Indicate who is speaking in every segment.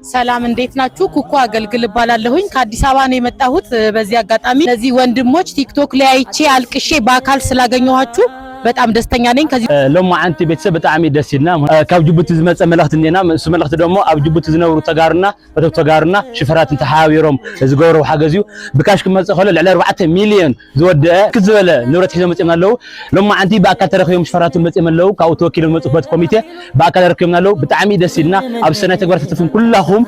Speaker 1: ሰላም እንዴት ናችሁ? ኩኩ አገልግል ባላለሁኝ ከአዲስ አበባ ነው የመጣሁት። በዚህ አጋጣሚ እነዚህ ወንድሞች ቲክቶክ ላይ አይቼ አልቅሼ በአካል ስላገኘኋችሁ በጣም ደስተኛ ነኝ። ከዚህ
Speaker 2: ሎማ አንቲ ቤተሰብ በጣም ደስይና ካብ ጅቡቲ ዝመጸ መልእክት እንደና እሱ መልእክት ደግሞ ኣብ ጅቡቲ ዝነብሩ ተጋርና ተጋርና ሽፈራትን ተሓቢሮም ዝገብሩ ሓገዝዩ ብካሽ ክመጽእ ከሎ ልዕሊ 4 ሚልዮን ዝወድአ ክዝበለ ንብረት ሒዞም መጽኦም ኣለው። ሎማ አንቲ በአካል ተረኺቦም ሽፈራቱን መጽኦም ኣለው። ካብ ተወኪሎም መጽኡበት ኮሚቴ በአካል ተረኺቦም ኣለው። በጣም ደስይና ኣብ ሰናይ ተግባር ተተፍን ኩላኹም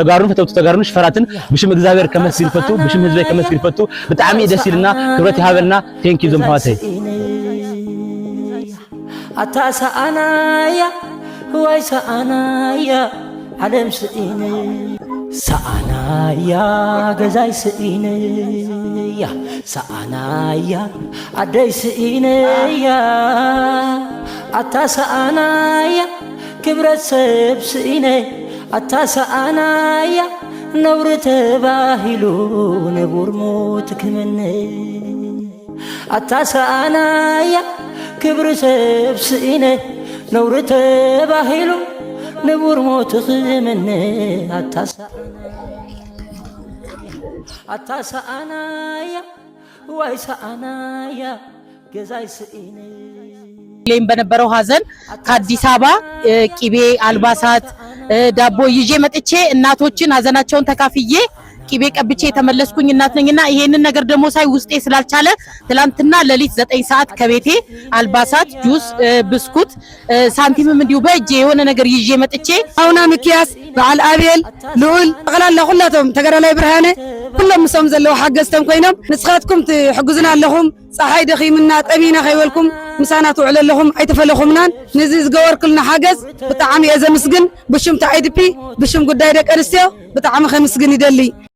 Speaker 2: ተጋሩን ተጋሩን ሽፈራትን ብሽም እግዚአብሔር ከመስግን ፈቱ ብሽም ህዝበይ ከመስግን ፈቱ በጣም ደስይልና ክብረት ይሃበልና ቴንኪ ዞም ሐዋሳይ
Speaker 3: أتاسأنايا هو سأنايا علم سئيني سأنايا جزاي سئيني سأنايا عدي سئيني أتاسأنايا كبرت سب سئيني أتاسأنايا نورت باهلو نبور موتك مني أتاسأنايا كبر سبسينه نورت باهلو نبور موت خمنه أتاسأنايا ويسأنايا جزاي سئينه
Speaker 1: ሌም በነበረው ሀዘን ከአዲስ አበባ ቂቤ አልባሳት ዳቦ ይዤ መጥቼ እናቶችን ሀዘናቸውን ተካፍዬ ቂቤ ቀብቼ የተመለስኩኝ እናት ነኝና ይሄንን ነገር ደግሞ ሳይ ውስጤ ስላልቻለ ትላንትና ለሊት 9 ሰዓት ከቤቴ አልባሳት ጁስ ብስኩት ሳንቲምም እንዲሁ በእጄ የሆነ ነገር ይዤ መጥቼ
Speaker 4: አውና ሚኪያስ በዓል አቤል ልዑል ጠቅላላ ሁላቶም ተገራላይ ብርሃነ ኩሎም ሰም ዘለው ሓገዝተም ኮይኖም ንስኻትኩም ትሕግዙና ኣለኹም ፀሓይ ደኺምና ጠቢና ከይበልኩም ምሳና ትውዕል ኣለኹም ኣይተፈለኹምናን ነዚ ዝገበርኩልና ሓገዝ ብጣዕሚ እየ ዘምስግን ብሽም አይዲፒ ብሽም ጉዳይ ደቂ ኣንስትዮ ብጣዕሚ ከመስግን ይደሊ